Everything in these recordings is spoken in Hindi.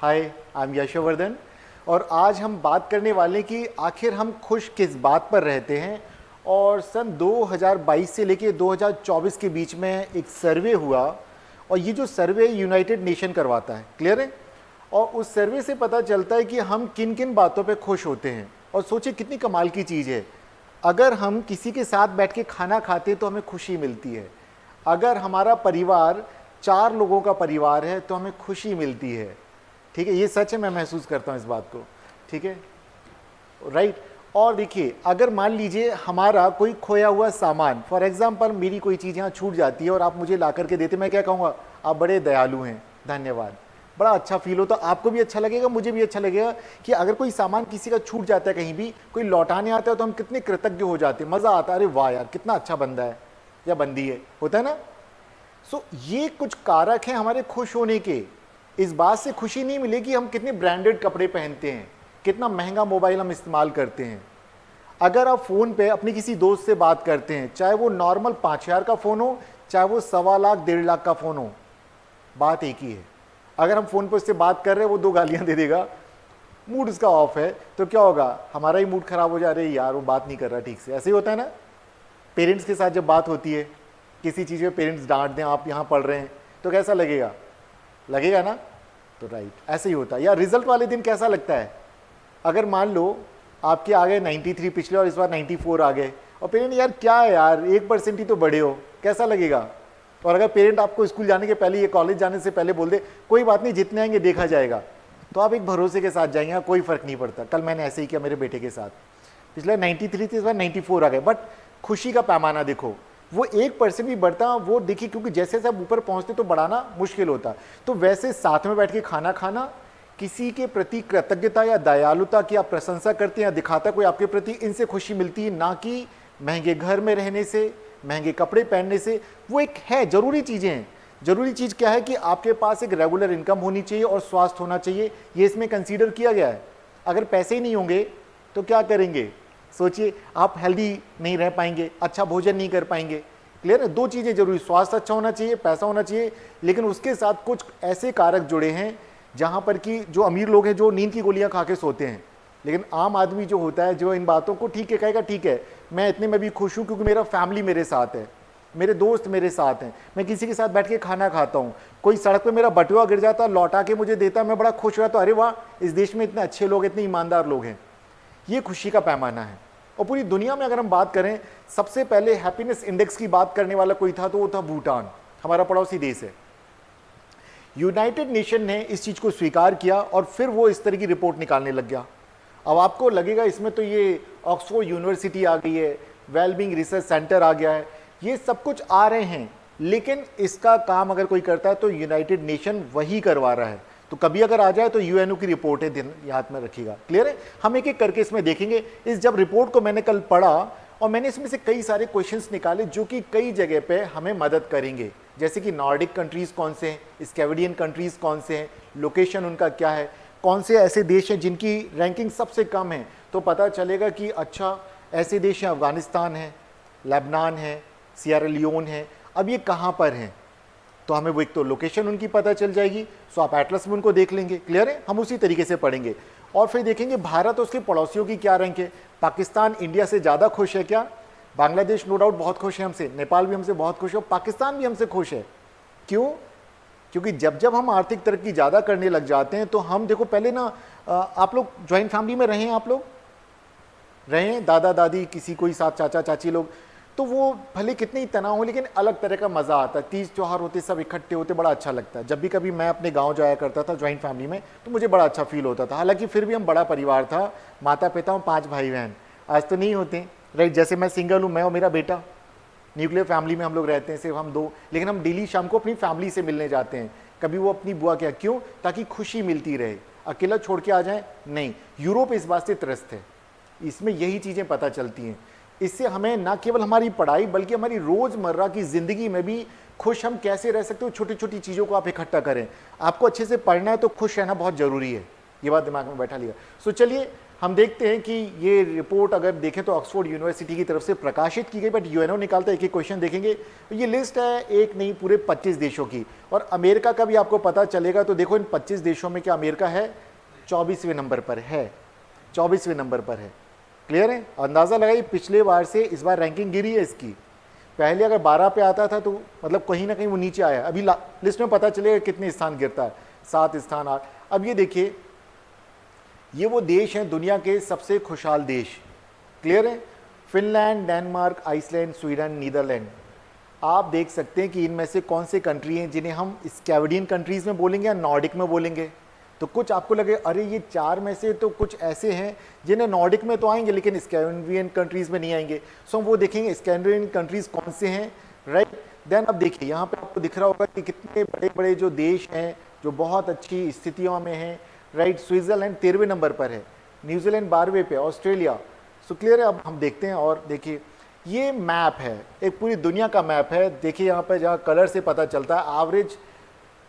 हाय, आई एम यशवर्धन और आज हम बात करने वाले हैं कि आखिर हम खुश किस बात पर रहते हैं। और सन 2022 से लेके 2024 के बीच में एक सर्वे हुआ और ये जो सर्वे यूनाइटेड नेशन करवाता है, क्लियर है। और उस सर्वे से पता चलता है कि हम किन किन बातों पे खुश होते हैं। और सोचिए कितनी कमाल की चीज़ है, अगर हम किसी के साथ बैठ के खाना खाते तो हमें खुशी मिलती है। अगर हमारा परिवार 4 लोगों का परिवार है तो हमें खुशी मिलती है। ठीक है, ये सच है, मैं महसूस करता हूँ इस बात को। ठीक है, राइट। और देखिए, अगर मान लीजिए हमारा कोई खोया हुआ सामान, फॉर एग्जाम्पल मेरी कोई चीज़ यहाँ छूट जाती है और आप मुझे ला करके देते, मैं क्या कहूँगा, आप बड़े दयालु हैं, धन्यवाद। बड़ा अच्छा फील होता, आपको भी अच्छा लगेगा, मुझे भी अच्छा लगेगा कि अगर कोई सामान किसी का छूट जाता है, कहीं भी कोई लौटाने आता है तो हम कितने कृतज्ञ हो जाते हैं, मज़ा आता है, अरे वाह यार कितना अच्छा बंदा है या बंदी है, होता है ना। सो ये कुछ कारक हैं हमारे खुश होने के। इस बात से खुशी नहीं मिलेगी हम कितने ब्रांडेड कपड़े पहनते हैं, कितना महंगा मोबाइल हम इस्तेमाल करते हैं। अगर आप फ़ोन पे अपने किसी दोस्त से बात करते हैं, चाहे वो नॉर्मल 5,000 का फ़ोन हो, चाहे वो 1.25 लाख 1.5 लाख का फ़ोन हो, बात एक ही है। अगर हम फ़ोन पर उससे बात कर रहे हैं, वो 2 गालियाँ दे देगा, मूड उसका ऑफ है, तो क्या होगा, हमारा ही मूड ख़राब हो जा रहा है, यार वो बात नहीं कर रहा ठीक से। ऐसे ही होता है ना। पेरेंट्स के साथ जब बात होती है किसी चीज़ में, पेरेंट्स डांट दें, आप यहाँ पढ़ रहे हैं तो कैसा लगेगा, लगेगा ना। तो राइट, ऐसे ही होता है। या रिजल्ट वाले दिन कैसा लगता है, अगर मान लो आपके आ गए 93 पिछले और इस बार 94 आ गए, और पेरेंट यार क्या है यार 1% ही तो बढ़े हो, कैसा लगेगा। और अगर पेरेंट आपको स्कूल जाने के पहले, ये कॉलेज जाने से पहले बोल दे कोई बात नहीं जितने आएंगे देखा जाएगा, तो आप एक भरोसे के साथ जाएंगे, हाँ कोई फ़र्क नहीं पड़ता। कल मैंने ऐसे ही किया मेरे बेटे के साथ, पिछले 93 थे, इस बार 94 आ गए, बट खुशी का पैमाना देखो, वो 1% भी बढ़ता, वो देखिए, क्योंकि जैसे जैसे आप ऊपर पहुंचते तो बढ़ाना मुश्किल होता। तो वैसे साथ में बैठ के खाना खाना, किसी के प्रति कृतज्ञता या दयालुता की आप प्रशंसा करते हैं या दिखाता कोई आपके प्रति, इनसे खुशी मिलती है, ना कि महंगे घर में रहने से, महंगे कपड़े पहनने से। वो एक है, जरूरी चीज़ें हैं। जरूरी चीज़ क्या है कि आपके पास एक रेगुलर इनकम होनी चाहिए और स्वास्थ्य होना चाहिए, ये इसमें कंसीडर किया गया है। अगर पैसे ही नहीं होंगे तो क्या करेंगे, सोचिए, आप हेल्दी नहीं रह पाएंगे, अच्छा भोजन नहीं कर पाएंगे। क्लियर है, 2 चीज़ें जरूरी, स्वास्थ्य अच्छा होना चाहिए, पैसा होना चाहिए, लेकिन उसके साथ कुछ ऐसे कारक जुड़े हैं जहाँ पर कि जो अमीर लोग हैं जो नींद की गोलियाँ खा के सोते हैं, लेकिन आम आदमी जो होता है जो इन बातों को ठीक है कहेगा, ठीक है मैं इतने में भी खुश हूँ क्योंकि मेरा फैमिली मेरे साथ है, मेरे दोस्त मेरे साथ हैं, मैं किसी के साथ बैठ के खाना खाता हूँ, कोई सड़क पे मेरा बटुआ गिर जाता लौटा के मुझे देता, मैं बड़ा खुश रहता, अरे वाह इस देश में इतने अच्छे लोग, इतने ईमानदार लोग हैं। ये खुशी का पैमाना है। और पूरी दुनिया में अगर हम बात करें, सबसे पहले हैप्पीनेस इंडेक्स की बात करने वाला कोई था तो वो था भूटान, हमारा पड़ोसी देश है। यूनाइटेड नेशन ने इस चीज़ को स्वीकार किया और फिर वो इस तरह की रिपोर्ट निकालने लग गया। अब आपको लगेगा इसमें तो ये ऑक्सफोर्ड यूनिवर्सिटी आ गई है, वेलबींग रिसर्च सेंटर आ गया है, ये सब कुछ आ रहे हैं, लेकिन इसका काम अगर कोई करता है तो यूनाइटेड नेशन वही करवा रहा है। तो कभी अगर आ जाए तो यूएनओ की रिपोर्ट है, दिन याद में रखिएगा। क्लियर है, हम एक एक करके इसमें देखेंगे। इस जब रिपोर्ट को मैंने कल पढ़ा और मैंने इसमें से कई सारे क्वेश्चंस निकाले जो कि कई जगह पे हमें मदद करेंगे, जैसे कि नॉर्डिक कंट्रीज़ कौन से हैं, स्कैविडियन कंट्रीज़ कौन से हैं, लोकेशन उनका क्या है, कौन से ऐसे देश हैं जिनकी रैंकिंग सबसे कम है, तो पता चलेगा कि अच्छा ऐसे देश हैं, अफगानिस्तान है, लेबनान है, सिएरा लियोन है, अब ये कहाँ पर हैं, तो हमें वो एक तो लोकेशन उनकी पता चल जाएगी। सो आप एटलस में उनको देख लेंगे। क्लियर है, हम उसी तरीके से पढ़ेंगे और फिर देखेंगे भारत और उसके पड़ोसियों की क्या रैंक है। पाकिस्तान इंडिया से ज़्यादा खुश है क्या, बांग्लादेश नो डाउट बहुत खुश है हमसे, नेपाल भी हमसे बहुत खुश है, पाकिस्तान भी हमसे खुश है। क्यों, क्योंकि जब जब हम आर्थिक तरक्की ज़्यादा करने लग जाते हैं तो हम देखो, पहले ना आप लोग ज्वाइंट फैमिली में रहे हैं, आप लोग रहे हैं, दादा दादी किसी कोई साथ, चाचा चाची लोग, तो वो भले कितने ही तनाव हो लेकिन अलग तरह का मज़ा आता है। 30 त्यौहार होते, सब इकट्ठे होते, बड़ा अच्छा लगता है। जब भी कभी मैं अपने गांव जाया करता था ज्वाइंट फैमिली में तो मुझे बड़ा अच्छा फील होता था। हालांकि फिर भी हम बड़ा परिवार था, माता पिता और 5 भाई बहन, आज तो नहीं होते, राइट। जैसे मैं सिंगल हूँ, मैं और मेरा बेटा, न्यूक्लियर फैमिली में हम लोग रहते हैं, सिर्फ हम 2, लेकिन हम डेली शाम को अपनी फैमिली से मिलने जाते हैं। कभी वो अपनी बुआ क्या, क्यों, ताकि खुशी मिलती रहे, अकेला छोड़ के आ जाए नहीं। यूरोप इस बात से त्रस्त है, इसमें यही चीज़ें पता चलती हैं। इससे हमें ना केवल हमारी पढ़ाई बल्कि हमारी रोज़मर्रा की ज़िंदगी में भी खुश हम कैसे रह सकते हो, छोटी छोटी चीज़ों को आप इकट्ठा करें। आपको अच्छे से पढ़ना है तो खुश रहना बहुत ज़रूरी है, ये बात दिमाग में बैठा लिया। सो चलिए हम देखते हैं कि ये रिपोर्ट अगर देखें तो ऑक्सफोर्ड यूनिवर्सिटी की तरफ से प्रकाशित की गई, बट यूएनओ निकालता है। एक एक क्वेश्चन देखेंगे, ये लिस्ट है एक नहीं पूरे 25 देशों की, और अमेरिका का भी आपको पता चलेगा। तो देखो इन 25 देशों में क्या अमेरिका है? 24वें नंबर पर है, 24वें नंबर पर है। क्लियर है? अंदाज़ा लगाइए पिछले बार से इस बार रैंकिंग गिरी है इसकी। पहले अगर 12 पे आता था तो मतलब कहीं ना कहीं वो नीचे आया। अभी लिस्ट में पता चलेगा कितने स्थान गिरता है, 7 स्थान 8। अब ये देखिए, ये वो देश हैं दुनिया के सबसे खुशहाल देश। क्लियर है? Finland, Denmark, Iceland, Sweden, Netherland. आप देख सकते हैं कि इनमें से कौन से कंट्री हैं जिन्हें हम स्कैंडिनेवियन कंट्रीज़ में बोलेंगे या नॉर्डिक में बोलेंगे। तो कुछ आपको लगे अरे ये 4 में से तो कुछ ऐसे हैं जिन्हें नॉर्डिक में तो आएंगे लेकिन स्कैंडिनेवियन कंट्रीज़ में नहीं आएंगे। सो हम वो देखेंगे स्कैंडिनेवियन कंट्रीज़ कौन से हैं, राइट। देन अब देखिए यहाँ पे आपको दिख रहा होगा कि कितने बड़े बड़े जो देश हैं जो बहुत अच्छी स्थितियों में हैं, राइट। स्विट्ज़रलैंड 13वें नंबर पर है, न्यूजीलैंड 12वें पे, ऑस्ट्रेलिया। सो क्लियर है? अब हम देखते हैं और देखिए ये मैप है, एक पूरी दुनिया का मैप है। देखिए यहाँ पर जहाँ कलर से पता चलता है एवरेज,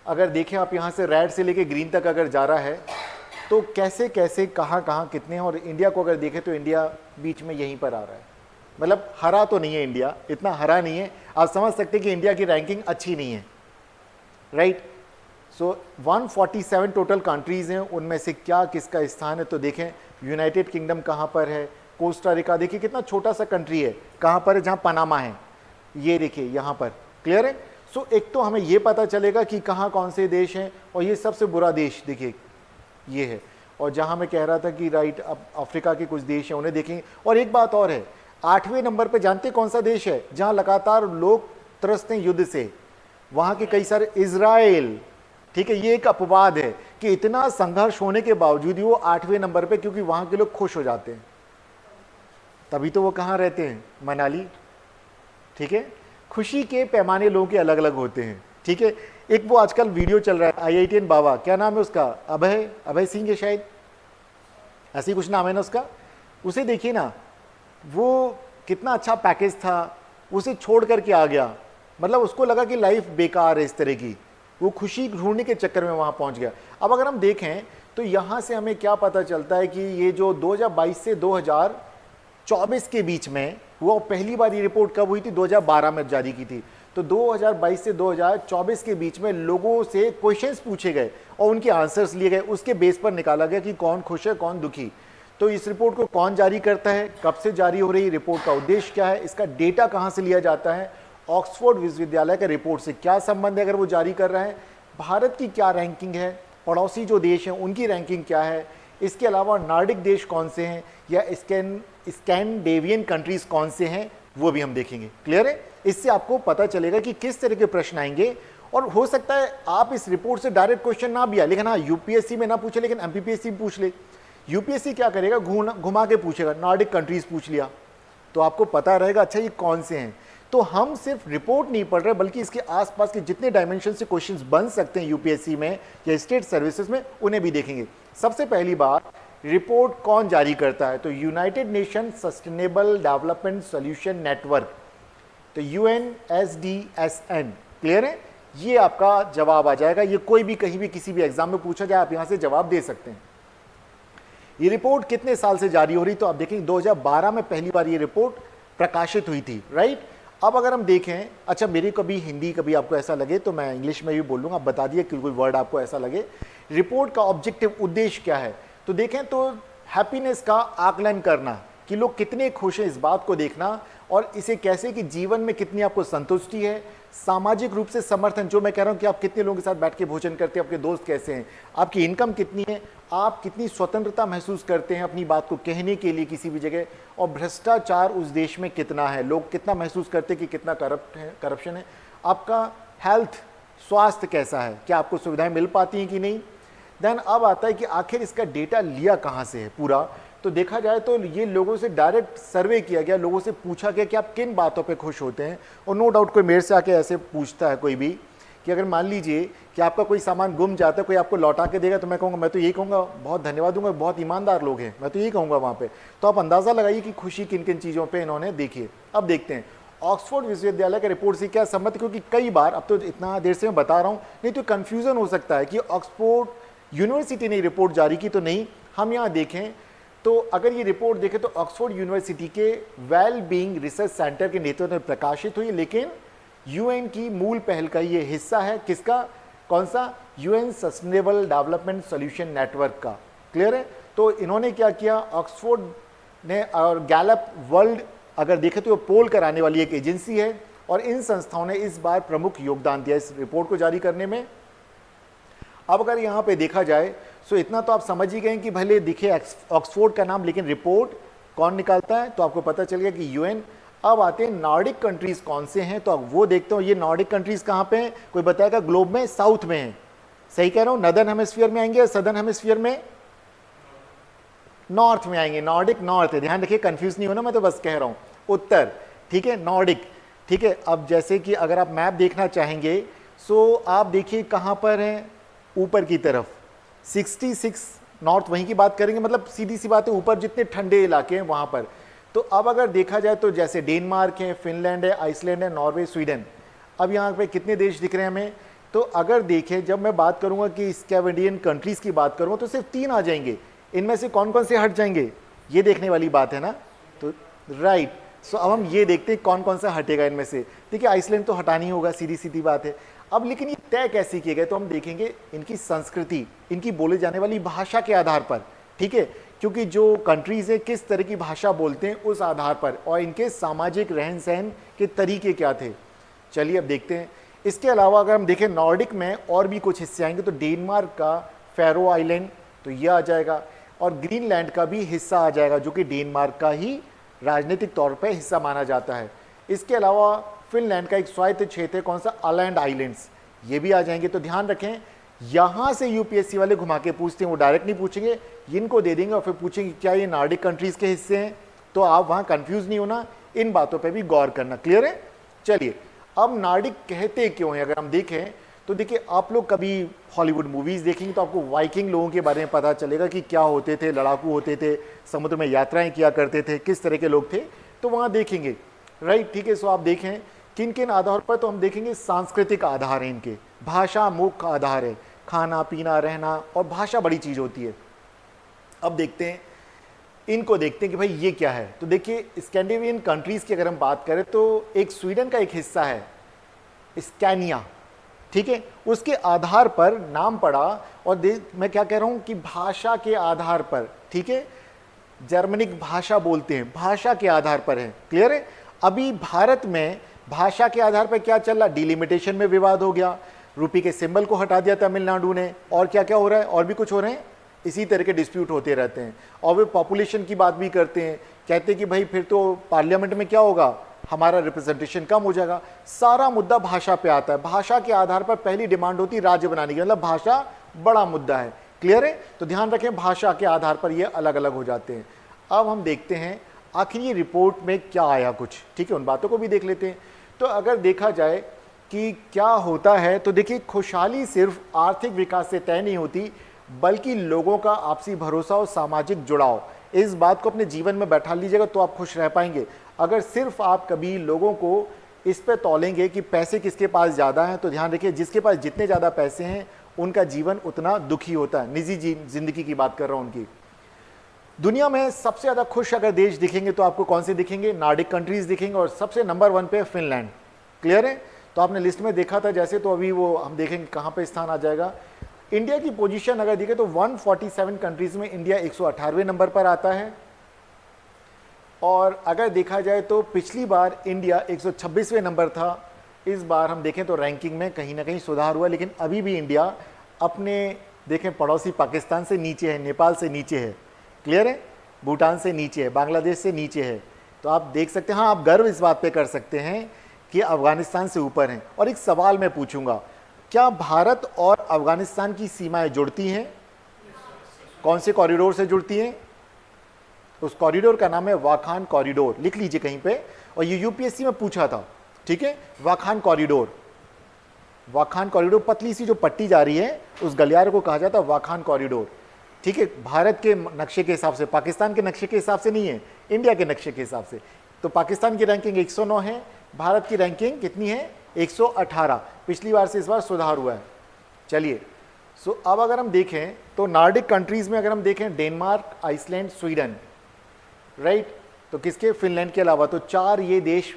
अगर देखें आप यहाँ से रेड से लेके ग्रीन तक अगर जा रहा है तो कैसे कैसे कहाँ कहाँ कितने हैं। और इंडिया को अगर देखें तो इंडिया बीच में यहीं पर आ रहा है, मतलब हरा तो नहीं है इंडिया, इतना हरा नहीं है। आप समझ सकते हैं कि इंडिया की रैंकिंग अच्छी नहीं है, राइट। सो 147 टोटल कंट्रीज़ हैं, उनमें से क्या किसका स्थान है। तो देखें यूनाइटेड किंगडम कहाँ पर है, कोस्टा रिका देखिए कितना छोटा सा कंट्री है, कहाँ पर है, जहाँ पनामा है, ये देखिए यहाँ पर। क्लियर है? सो एक तो हमें ये पता चलेगा कि कहाँ कौन से देश हैं, और ये सबसे बुरा देश देखिए ये है। और जहाँ मैं कह रहा था कि राइट अब अफ्रीका के कुछ देश हैं उन्हें देखेंगे। और एक बात और है, 8वें नंबर पे जानते कौन सा देश है जहाँ लगातार लोग त्रस्त हैं युद्ध से? वहाँ के कई सारे, इजराइल। ठीक है, ये एक अपवाद है कि इतना संघर्ष होने के बावजूद ही वो 8वें नंबर पे, क्योंकि वहाँ के लोग खुश हो जाते हैं, तभी तो वो कहाँ रहते हैं? मनाली। ठीक है, खुशी के पैमाने लोगों के अलग अलग होते हैं। ठीक है, एक वो आजकल वीडियो चल रहा है IITian बाबा, क्या नाम है उसका, अभय सिंह है शायद, ऐसे ही कुछ नाम है ना उसका। उसे देखिए ना, वो कितना अच्छा पैकेज था, उसे छोड़ करके आ गया। मतलब उसको लगा कि लाइफ बेकार है इस तरह की, वो खुशी ढूंढने के चक्कर में वहाँ पहुँच गया। अब अगर हम देखें तो यहाँ से हमें क्या पता चलता है कि ये जो 2022 से 2024 के बीच में हुआ, पहली बार ये रिपोर्ट कब हुई थी? 2012 में जारी की थी। तो 2022 से 2024 के बीच में लोगों से क्वेश्चंस पूछे गए और उनके आंसर्स लिए गए, उसके बेस पर निकाला गया कि कौन खुश है कौन दुखी। तो इस रिपोर्ट को कौन जारी करता है, कब से जारी हो रही है, रिपोर्ट का उद्देश्य क्या है, इसका डेटा कहाँ से लिया जाता है, ऑक्सफोर्ड विश्वविद्यालय का रिपोर्ट से क्या संबंध है अगर वो जारी कर रहा है, भारत की क्या रैंकिंग है, पड़ोसी जो देश हैं उनकी रैंकिंग क्या है, इसके अलावा नॉर्डिक देश कौन से हैं या स्कैंडिनेवियन कंट्रीज कौन से हैं, वो भी हम देखेंगे। क्लियर है? इससे आपको पता चलेगा कि किस तरह के प्रश्न आएंगे। और हो सकता है आप इस रिपोर्ट से डायरेक्ट क्वेश्चन ना भी आए, लेकिन हाँ यूपीएससी में ना पूछे लेकिन एमपीपीएससी पूछ ले। यूपीएससी क्या करेगा, घुमा के पूछेगा, नॉर्डिक कंट्रीज पूछ लिया तो आपको पता रहेगा अच्छा ये कौन से हैं। तो हम सिर्फ रिपोर्ट नहीं पढ़ रहे बल्कि इसके आसपास के जितने डायमेंशन से क्वेश्चंस बन सकते हैं यूपीएससी में या स्टेट सर्विसेज में, उन्हें भी देखेंगे। सबसे पहली बात, रिपोर्ट कौन जारी करता है? तो United nation sustainable development solution network, तो UNSDSN। क्लियर है? ये आपका जवाब आ जाएगा। ये कोई भी कहीं भी किसी भी एग्जाम में पूछा जाए आप यहां से जवाब दे सकते हैं। ये रिपोर्ट कितने साल से जारी हो रही? तो आप देखेंगे 2012 में पहली बार ये रिपोर्ट प्रकाशित हुई थी, राइट। अब अगर हम देखें, अच्छा मेरी कभी हिंदी कभी आपको ऐसा लगे तो मैं इंग्लिश में भी बोल लूँगा, आप बता दिए कि कोई वर्ड आपको ऐसा लगे। रिपोर्ट का ऑब्जेक्टिव, उद्देश्य क्या है? तो देखें तो हैप्पीनेस का आकलन करना कि लोग कितने खुश हैं, इस बात को देखना, और इसे कैसे कि जीवन में कितनी आपको संतुष्टि है, सामाजिक रूप से समर्थन, जो मैं कह रहा हूँ कि आप कितने लोगों के साथ बैठ के भोजन करते हैं, आपके दोस्त कैसे हैं, आपकी इनकम कितनी है, आप कितनी स्वतंत्रता महसूस करते हैं अपनी बात को कहने के लिए किसी भी जगह, और भ्रष्टाचार उस देश में कितना है, लोग कितना महसूस करते हैं कि कितना करप्शन है, आपका हेल्थ, स्वास्थ्य कैसा है, क्या आपको सुविधाएं मिल पाती हैं कि नहीं। देन अब आता है कि आखिर इसका डेटा लिया कहाँ से है पूरा। तो देखा जाए तो ये लोगों से डायरेक्ट सर्वे किया गया, लोगों से पूछा गया कि आप किन बातों पे खुश होते हैं। और नो डाउट कोई मेरे से आके ऐसे पूछता है कोई भी कि अगर मान लीजिए कि आपका कोई सामान गुम जाता है, कोई आपको लौटा के देगा, तो मैं कहूँगा, मैं तो यही कहूँगा बहुत धन्यवाद दूंगा, बहुत ईमानदार लोग हैं, मैं तो यही कहूँगा वहाँ पे। तो आप अंदाज़ा लगाइए कि खुशी किन किन चीज़ों पर इन्होंने देखी है। अब देखते हैं ऑक्सफोर्ड विश्वविद्यालय के रिपोर्ट से क्या संबंध, क्योंकि कई बार, अब तो इतना देर से मैं बता रहा हूँ, नहीं तो कन्फ्यूज़न हो सकता है कि ऑक्सफोर्ड यूनिवर्सिटी ने रिपोर्ट जारी की तो नहीं। हम यहाँ देखें तो अगर ये रिपोर्ट देखें तो ऑक्सफोर्ड यूनिवर्सिटी के वेल बीइंग रिसर्च सेंटर के नेतृत्व में प्रकाशित हुई, लेकिन यूएन की मूल पहल का ये हिस्सा है। किसका? कौन सा? UN sustainable development solution network का। क्लियर है? तो इन्होंने क्या किया, ऑक्सफोर्ड ने और गैलप वर्ल्ड, अगर देखें तो पोल कराने वाली एक एजेंसी है, और इन संस्थाओं ने इस बार प्रमुख योगदान दिया इस रिपोर्ट को जारी करने में। अब अगर यहाँ पे देखा जाए तो इतना तो आप समझ ही गए कि भले दिखे ऑक्सफोर्ड का नाम, लेकिन रिपोर्ट कौन निकालता है, तो आपको पता चल गया कि यूएन। अब आते हैं नॉर्डिक कंट्रीज कौन से हैं, तो अब वो देखते हो। ये नॉर्डिक कंट्रीज कहाँ पे हैं? कोई बताएगा? ग्लोब में साउथ में है। सही कह रहा हूँ? नदर्न हेमिस्फीयर में आएंगे, सदर्न हेमिस्फीयर में, नॉर्थ में आएंगे। नॉर्डिक नॉर्थ है, ध्यान रखिए, कंफ्यूज नहीं होना, मैं तो बस कह रहा हूँ उत्तर। ठीक है, नॉर्डिक। ठीक है, अब जैसे कि अगर आप मैप देखना चाहेंगे सो आप देखिए कहाँ पर है, ऊपर की तरफ 66 नॉर्थ, वहीं की बात करेंगे, मतलब सीधी सी बात है, ऊपर जितने ठंडे इलाके हैं वहाँ पर। तो अब अगर देखा जाए तो जैसे डेनमार्क है, फिनलैंड है, आइसलैंड है, नॉर्वे, स्वीडन। अब यहाँ पे कितने देश दिख रहे हैं हमें? तो अगर देखें, जब मैं बात करूँगा कि स्कैवेंडियन कंट्रीज की बात करूँगा तो सिर्फ 3 आ जाएंगे। इनमें से कौन कौन से हट जाएंगे, ये देखने वाली बात है ना। तो राइट, सो अब हम ये देखते हैं कौन कौन सा हटेगा इनमें से। देखिए आइसलैंड तो हटानी होगा, सीधी सीधी बात है। अब लेकिन ये तय कैसे किए गए, तो हम देखेंगे इनकी संस्कृति, इनकी बोले जाने वाली भाषा के आधार पर। ठीक है, क्योंकि जो कंट्रीज है किस तरह की भाषा बोलते हैं उस आधार पर, और इनके सामाजिक रहन सहन के तरीके क्या थे। चलिए अब देखते हैं। इसके अलावा अगर हम देखें नॉर्डिक में और भी कुछ हिस्से आएंगे, तो डेनमार्क का फेरो आइलैंड, तो ये आ जाएगा, और ग्रीनलैंड का भी हिस्सा आ जाएगा, जो कि डेनमार्क का ही राजनीतिक तौर पर हिस्सा माना जाता है। इसके अलावा फिनलैंड का एक स्वायत्त क्षेत्र है, कौन सा? आलैंड आइलैंड्स, ये भी आ जाएंगे। तो ध्यान रखें, यहां से यूपीएससी वाले घुमा के पूछते हैं, वो डायरेक्ट नहीं पूछेंगे, इनको दे देंगे और फिर पूछेंगे क्या ये नॉर्डिक कंट्रीज के हिस्से हैं। तो आप वहां कंफ्यूज नहीं होना, इन बातों पे भी गौर करना। क्लियर है? चलिए, अब नॉर्डिक कहते क्यों हैं, अगर हम देखें तो देखिए, आप लोग कभी हॉलीवुड मूवीज देखेंगे तो आपको वाइकिंग लोगों के बारे में पता चलेगा कि क्या होते थे, लड़ाकू होते थे, समुद्र में यात्राएं किया करते थे, किस तरह के लोग थे, तो वहां देखेंगे। राइट, ठीक है। सो आप देखें किन किन आधार पर, तो हम देखेंगे सांस्कृतिक आधार है इनके, भाषा मुख्य आधार है, खाना पीना रहना, और भाषा बड़ी चीज होती है। अब देखते हैं इनको, देखते हैं कि भाई ये क्या है। तो देखिए स्कैंडिनेवियन कंट्रीज की अगर हम बात करें तो एक स्वीडन का एक हिस्सा है स्कैनिया। ठीक है, उसके आधार पर नाम पड़ा, और मैं क्या कह रहा हूं कि भाषा के आधार पर। ठीक है, जर्मनिक भाषा बोलते हैं, भाषा के आधार पर है। क्लियर है? अभी भारत में भाषा के आधार पर क्या चल रहा, डिलिमिटेशन में विवाद हो गया, रूपी के सिंबल को हटा दिया तमिलनाडु ने, और क्या क्या हो रहा है, और भी कुछ हो रहे हैं, इसी तरह के डिस्प्यूट होते रहते हैं। और वे पॉपुलेशन की बात भी करते हैं, कहते हैं कि भाई फिर तो पार्लियामेंट में क्या होगा, हमारा रिप्रेजेंटेशन कम हो जाएगा। सारा मुद्दा भाषा पे आता है। भाषा के आधार पर पहली डिमांड होती है राज्य बनाने की, मतलब भाषा बड़ा मुद्दा है। क्लियर है? तो ध्यान रखें, भाषा के आधार पर ये अलग अलग हो जाते हैं। अब हम देखते हैं आखिर ये रिपोर्ट में क्या आया कुछ। ठीक है, उन बातों को भी देख लेते हैं। तो अगर देखा जाए कि क्या होता है, तो देखिए खुशहाली सिर्फ आर्थिक विकास से तय नहीं होती, बल्कि लोगों का आपसी भरोसा और सामाजिक जुड़ाव। इस बात को अपने जीवन में बैठा लीजिएगा तो आप खुश रह पाएंगे। अगर सिर्फ आप कभी लोगों को इस पे तौलेंगे कि पैसे किसके पास ज़्यादा हैं, तो ध्यान रखिए जिसके पास जितने ज़्यादा पैसे हैं उनका जीवन उतना दुखी होता है। निजी जिंदगी की बात कर रहा हूँ उनकी। दुनिया में सबसे ज़्यादा खुश अगर देश दिखेंगे तो आपको कौन से दिखेंगे? नॉर्डिक कंट्रीज दिखेंगे, और सबसे नंबर 1 पे फिनलैंड। क्लियर है? तो आपने लिस्ट में देखा था जैसे, तो अभी वो हम देखेंगे कहाँ पे स्थान आ जाएगा। इंडिया की पोजीशन अगर देखें तो 147 कंट्रीज में इंडिया 118वें नंबर पर आता है, और अगर देखा जाए तो पिछली बार इंडिया 126वें नंबर था। इस बार हम देखें तो रैंकिंग में कहीं ना कहीं सुधार हुआ, लेकिन अभी भी इंडिया अपने देखें पड़ोसी पाकिस्तान से नीचे है, नेपाल से नीचे है। क्लियर है? भूटान से नीचे है, बांग्लादेश से नीचे है। तो आप देख सकते हैं, हाँ आप गर्व इस बात पे कर सकते हैं कि अफगानिस्तान से ऊपर हैं। और एक सवाल मैं पूछूंगा, क्या भारत और अफगानिस्तान की सीमाएं जुड़ती हैं? कौन से कॉरिडोर से जुड़ती हैं? उस कॉरिडोर का नाम है वाखान कॉरिडोर, लिख लीजिए कहीं पे, और ये यूपीएससी में पूछा था। ठीक है, वाखान कॉरिडोर। वाखान कॉरिडोर, पतली सी जो पट्टी जा रही है उस गलियारे को कहा जाता है वाखान कॉरिडोर। ठीक है, भारत के नक्शे के हिसाब से, पाकिस्तान के नक्शे के हिसाब से नहीं है, इंडिया के नक्शे के हिसाब से। तो पाकिस्तान की रैंकिंग 109 है, भारत की रैंकिंग कितनी है? 118। पिछली बार से इस बार सुधार हुआ है। चलिए, सो अब अगर हम देखें तो नॉर्डिक कंट्रीज में अगर हम देखें डेनमार्क, आइसलैंड, स्वीडन, राइट, तो किसके, फिनलैंड के अलावा, तो 4 ये देश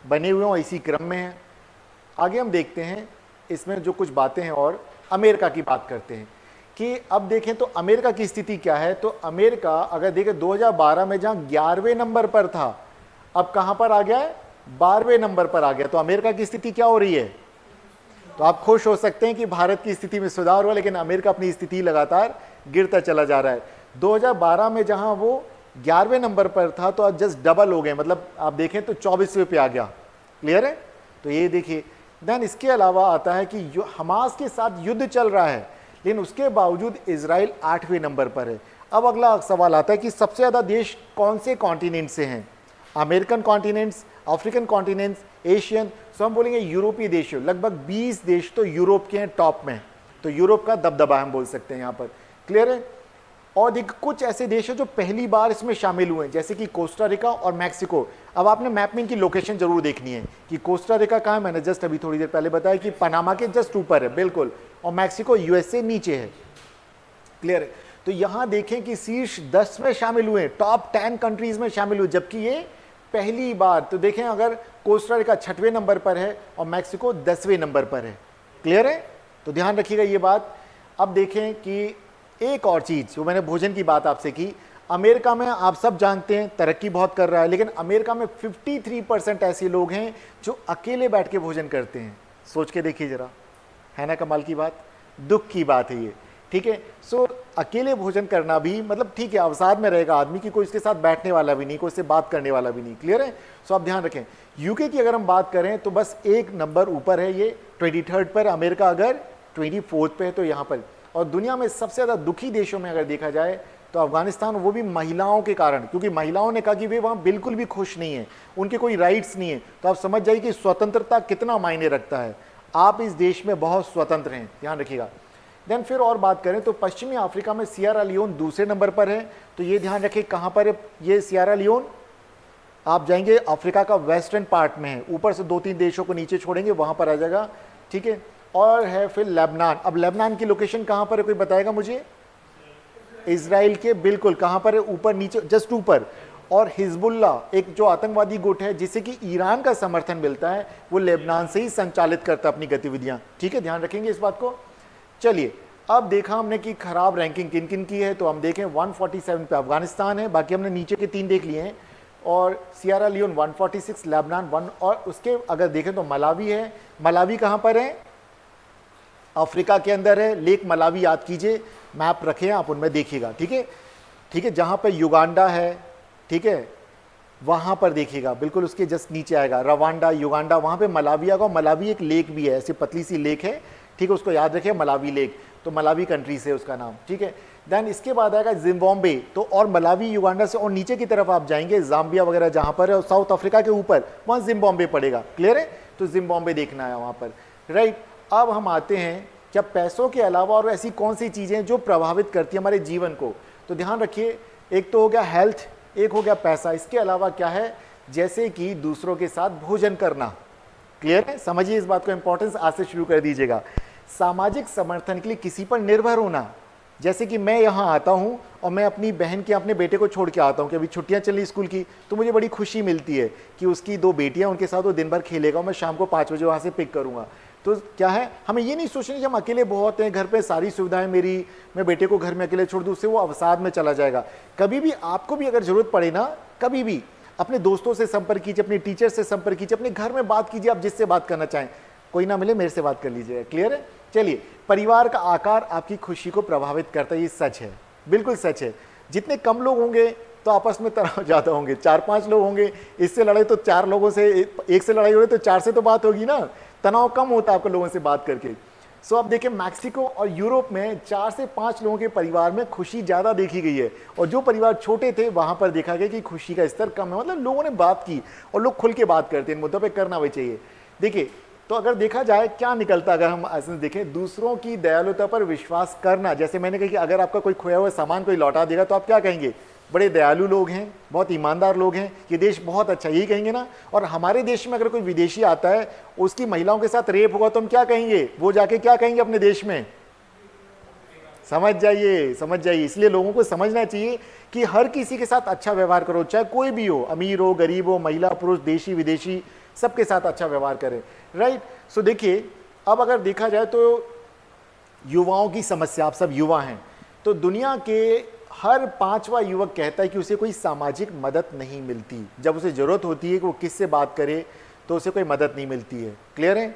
बने हुए हैं, इसी क्रम में हैं। आगे हम देखते हैं इसमें जो कुछ बातें हैं, और अमेरिका की बात करते हैं कि अब देखें तो अमेरिका की स्थिति क्या है। तो अमेरिका अगर देखें 2012 में जहां 11वें नंबर पर था, अब कहां पर आ गया है, 12वें नंबर पर आ गया। तो अमेरिका की स्थिति क्या हो रही है। तो आप खुश हो सकते हैं कि भारत की स्थिति में सुधार हुआ, लेकिन अमेरिका अपनी स्थिति लगातार गिरता चला जा रहा है। 2012 में जहां वो 11वें नंबर पर था, तो आज जस्ट डबल हो गए, मतलब आप देखें तो 24वें पे आ गया। क्लियर है। तो ये देखिए, देन इसके अलावा आता है कि हमास के साथ युद्ध चल रहा है, लेकिन उसके बावजूद इजराइल 8वें नंबर पर है। अब अगला सवाल आता है कि सबसे ज़्यादा देश कौन से कॉन्टिनेंट से हैं, American continents, African continents, Asian. So हम बोलेंगे यूरोपीय देश, लगभग 20 देश तो यूरोप के हैं टॉप में, तो यूरोप का दबदबा हम बोल सकते हैं यहाँ पर। क्लियर है। और देखिए कुछ ऐसे देश हैं जो पहली बार इसमें शामिल हुए हैं, जैसे कि कोस्टा रिका और मैक्सिको। अब आपने मैप में इनकी लोकेशन जरूर देखनी है कि कोस्टा रिका कहाँ है, मैंने जस्ट अभी थोड़ी देर पहले बताया कि पनामा के जस्ट ऊपर है बिल्कुल, और मैक्सिको यूएसए नीचे है। क्लियर है। तो यहाँ देखें कि शीर्ष 10 में शामिल हुए, टॉप 10 कंट्रीज में शामिल हुए, जबकि ये पहली बार। तो देखें अगर कोस्टा रिका 6वें नंबर पर है और मैक्सिको 10वें नंबर पर है। क्लियर है। तो ध्यान रखिएगा ये बात। अब देखें कि एक और चीज जो मैंने भोजन की बात आपसे की, अमेरिका में आप सब जानते हैं तरक्की बहुत कर रहा है, लेकिन अमेरिका में 53% ऐसे लोग हैं जो अकेले बैठ के भोजन करते हैं। सोच के देखिए जरा, है ना कमाल की बात, दुख की बात है ये। ठीक है। सो अकेले भोजन करना भी मतलब ठीक है, अवसाद में रहेगा आदमी की, कोई इसके साथ बैठने वाला भी नहीं, कोई इससे बात करने वाला भी नहीं। क्लियर है। सो आप ध्यान रखें। यूके की अगर हम बात करें तो बस एक नंबर ऊपर है, ये 23rd पर, अमेरिका अगर 24th पे है तो यहाँ पर। और दुनिया में सबसे ज़्यादा दुखी देशों में अगर देखा जाए तो अफगानिस्तान, वो भी महिलाओं के कारण, क्योंकि महिलाओं ने कहा कि वे वहाँ बिल्कुल भी खुश नहीं है, उनके कोई राइट्स नहीं है। तो आप समझ जाइए कि स्वतंत्रता कितना मायने रखता है। आप इस देश में बहुत स्वतंत्र हैं, ध्यान रखिएगा। देन फिर और बात करें तो पश्चिमी अफ्रीका में सियरा लियोन दूसरे नंबर पर है। तो ये ध्यान रखिए कहाँ पर है ये सियरा लियोन, आप जाएंगे अफ्रीका का वेस्टर्न पार्ट में है, ऊपर से 2-3 देशों को नीचे छोड़ेंगे वहाँ पर आ जाएगा। ठीक है। और है फिर लेबनान। अब लेबनान की लोकेशन कहाँ पर है, कोई बताएगा मुझे। इजराइल के बिल्कुल कहाँ पर है, ऊपर नीचे जस्ट ऊपर। और हिजबुल्ला एक जो आतंकवादी गुट है जिसे कि ईरान का समर्थन मिलता है, वो लेबनान से ही संचालित करता है अपनी गतिविधियां। ठीक है, ध्यान रखेंगे इस बात को। चलिए अब देखा हमने कि खराब रैंकिंग किन किन की है, तो हम देखें 147 पे अफगानिस्तान है, बाकी हमने नीचे के 3 देख लिए हैं, और सियरा लियोन 146, लेबनान 1, और उसके अगर देखें तो मलावी है। मलावी कहाँ पर है, अफ्रीका के अंदर है, लेक मलावी याद कीजिए, मैप रखें आप उनमें देखिएगा। ठीक है। ठीक है। जहाँ पर युगांडा है, ठीक है, वहाँ पर देखिएगा बिल्कुल उसके जस्ट नीचे आएगा रवांडा, युगांडा, वहाँ पे मलावी आएगा। मलावी एक लेक भी है, ऐसी पतली सी लेक है। ठीक है, उसको याद रखिए मलावी लेक, तो मलावी कंट्री से उसका नाम। ठीक है। देन इसके बाद आएगा जिम्बाब्वे, तो और मलावी युगांडा से और नीचे की तरफ आप जाएंगे जाम्बिया वगैरह जहाँ पर है, और साउथ अफ्रीका के ऊपर वहाँ जिम्बाब्वे पड़ेगा। क्लियर है। तो जिम्बाब्वे देखना है वहाँ पर, राइट। अब हम आते हैं क्या पैसों के अलावा और ऐसी कौन सी चीज़ें जो प्रभावित करती है हमारे जीवन को। तो ध्यान रखिए, एक तो हो गया हेल्थ, एक हो गया पैसा, इसके अलावा क्या है, जैसे कि दूसरों के साथ भोजन करना। क्लियर है, समझिए इस बात को, इंपॉर्टेंस आज से शुरू कर दीजिएगा। सामाजिक समर्थन के लिए किसी पर निर्भर होना, जैसे कि मैं यहाँ आता हूँ और मैं अपनी बहन के अपने बेटे को छोड़ के आता हूँ कि अभी छुट्टियाँ चल रही स्कूल की, तो मुझे बड़ी खुशी मिलती है कि उसकी 2 बेटियाँ, उनके साथ वो दिन भर खेलेगा, मैं शाम को 5 बजे वहाँ से पिक करूँगा। तो क्या है, हमें ये नहीं सोचना कि हम अकेले बहुत हैं, घर पे सारी सुविधाएं मेरी, मैं बेटे को घर में अकेले छोड़ दूँ, उससे वो अवसाद में चला जाएगा। कभी भी आपको भी अगर जरूरत पड़े ना, कभी भी अपने दोस्तों से संपर्क कीजिए, अपने टीचर से संपर्क कीजिए, अपने घर में बात कीजिए, आप जिससे बात करना चाहें, कोई ना मिले मेरे से बात कर लीजिएगा। क्लियर है। चलिए, परिवार का आकार आपकी खुशी को प्रभावित करता है, ये सच है, बिल्कुल सच है। जितने कम लोग होंगे तो आपस में तनाव ज़्यादा होंगे, 4-5 लोग होंगे, इससे लड़ाई तो 4 लोगों से, एक से लड़ाई हो रही तो 4 से तो बात होगी ना, तनाव कम होता है आपको लोगों से बात करके। सो अब देखिए मैक्सिको और यूरोप में 4 से 5 लोगों के परिवार में खुशी ज़्यादा देखी गई है, और जो परिवार छोटे थे वहाँ पर देखा गया कि खुशी का स्तर कम है। मतलब लोगों ने बात की, और लोग खुल के बात करते हैं इन मुद्दों पर, करना भी चाहिए। देखिए तो अगर देखा जाए क्या निकलता, अगर हम ऐसे देखें, दूसरों की दयालुता पर विश्वास करना। जैसे मैंने कहा कि अगर आपका कोई खोया हुआ सामान कोई लौटा देगा तो आप क्या कहेंगे, बड़े दयालु लोग हैं, बहुत ईमानदार लोग हैं, ये देश बहुत अच्छा, यही कहेंगे ना। और हमारे देश में अगर कोई विदेशी आता है, उसकी महिलाओं के साथ रेप होगा तो हम क्या कहेंगे, वो जाके क्या कहेंगे अपने देश में, समझ जाइए। इसलिए लोगों को समझना चाहिए कि हर किसी के साथ अच्छा व्यवहार करो, चाहे कोई भी हो, अमीर हो, गरीब हो, महिला पुरुष, देशी विदेशी, सबके साथ अच्छा व्यवहार करें, राइट। सो देखिए, अब अगर देखा जाए तो युवाओं की समस्या, आप सब युवा हैं, तो दुनिया के हर 5वां युवक कहता है कि उसे कोई सामाजिक मदद नहीं मिलती। जब उसे ज़रूरत होती है कि वो किससे बात करे तो उसे कोई मदद नहीं मिलती है। क्लियर है?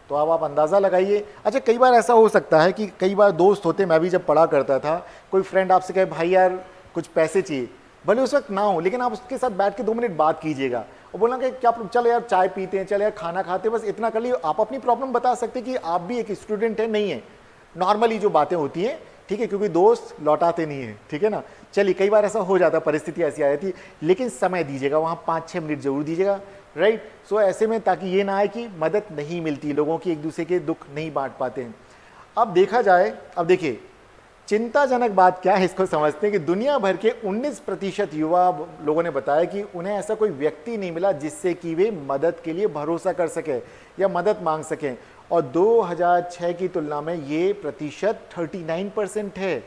तो अब आप अंदाज़ा लगाइए। अच्छा, कई बार ऐसा हो सकता है कि कई बार दोस्त होते, मैं भी जब पढ़ा करता था, कोई फ्रेंड आपसे कहे भाई यार कुछ पैसे चाहिए, भले उस वक्त ना हो, लेकिन आप उसके साथ बैठ के 2 मिनट बात कीजिएगा और बोलना कि क्या चल यार चाय पीते हैं, चल यार खाना खाते हैं, बस इतना कर लिए। आप अपनी प्रॉब्लम बता सकते कि आप भी एक स्टूडेंट है, नहीं है, नॉर्मली जो बातें होती हैं, ठीक है, क्योंकि दोस्त लौटाते नहीं है, ठीक है ना। चलिए, कई बार ऐसा हो जाता है, परिस्थिति ऐसी आ जाती है, लेकिन समय दीजिएगा, वहाँ 5-6 मिनट जरूर दीजिएगा, राइट। सो ऐसे में, ताकि ये ना आए कि मदद नहीं मिलती, लोगों की एक दूसरे के दुख नहीं बांट पाते हैं। अब देखा जाए, अब देखिए चिंताजनक बात क्या है, इसको समझते हैं कि दुनिया भर के 19% युवा लोगों ने बताया कि उन्हें ऐसा कोई व्यक्ति नहीं मिला जिससे कि वे मदद के लिए भरोसा कर सके या मदद मांग सकें, और 2006 की तुलना में ये प्रतिशत 39% है।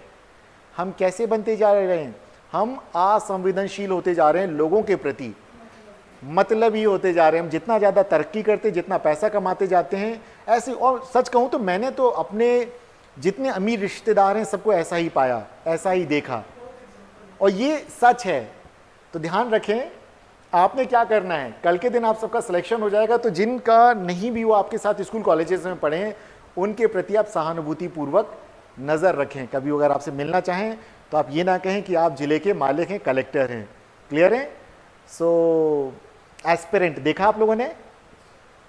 हम कैसे बनते जा रहे हैं? हम असंवेदनशील होते जा रहे हैं लोगों के प्रति, मतलब ही होते जा रहे हैं। हम जितना ज़्यादा तरक्की करते, जितना पैसा कमाते जाते हैं, ऐसे। और सच कहूँ तो मैंने तो अपने जितने अमीर रिश्तेदार हैं सबको ऐसा ही पाया, ऐसा ही देखा, और ये सच है। तो ध्यान रखें, आपने क्या करना है, कल के दिन आप सबका सिलेक्शन हो जाएगा, तो जिनका नहीं भी वो आपके साथ स्कूल कॉलेजेस में पढ़े हैं, उनके प्रति आप सहानुभूति पूर्वक नज़र रखें। कभी अगर आपसे मिलना चाहें तो आप ये ना कहें कि आप जिले के मालिक हैं, कलेक्टर हैं। क्लियर है? सो एस्पिरेंट देखा आप लोगों ने,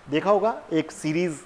देखा होगा एक सीरीज़,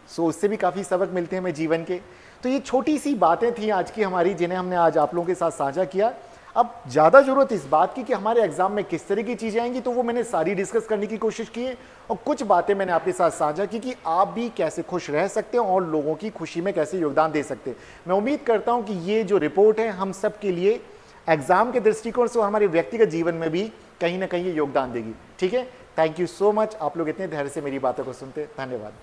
सो उससे भी काफ़ी सबक मिलते हैं हमें जीवन के। तो ये छोटी सी बातें थी आज की हमारी, जिन्हें हमने आज आप लोगों के साथ साझा किया। अब ज़्यादा ज़रूरत इस बात की कि हमारे एग्जाम में किस तरह की चीज़ें आएंगी, तो वो मैंने सारी डिस्कस करने की कोशिश की है, और कुछ बातें मैंने आपके साथ साझा की कि आप भी कैसे खुश रह सकते हैं और लोगों की खुशी में कैसे योगदान दे सकते हैं। मैं उम्मीद करता हूँ कि ये जो रिपोर्ट है हम सब के लिए एग्जाम के दृष्टिकोण से और हमारे व्यक्तिगत जीवन में भी कहीं ना कहीं ये योगदान देगी। ठीक है, थैंक यू सो मच, आप लोग इतने धैर्य से मेरी बातों को सुनते, धन्यवाद।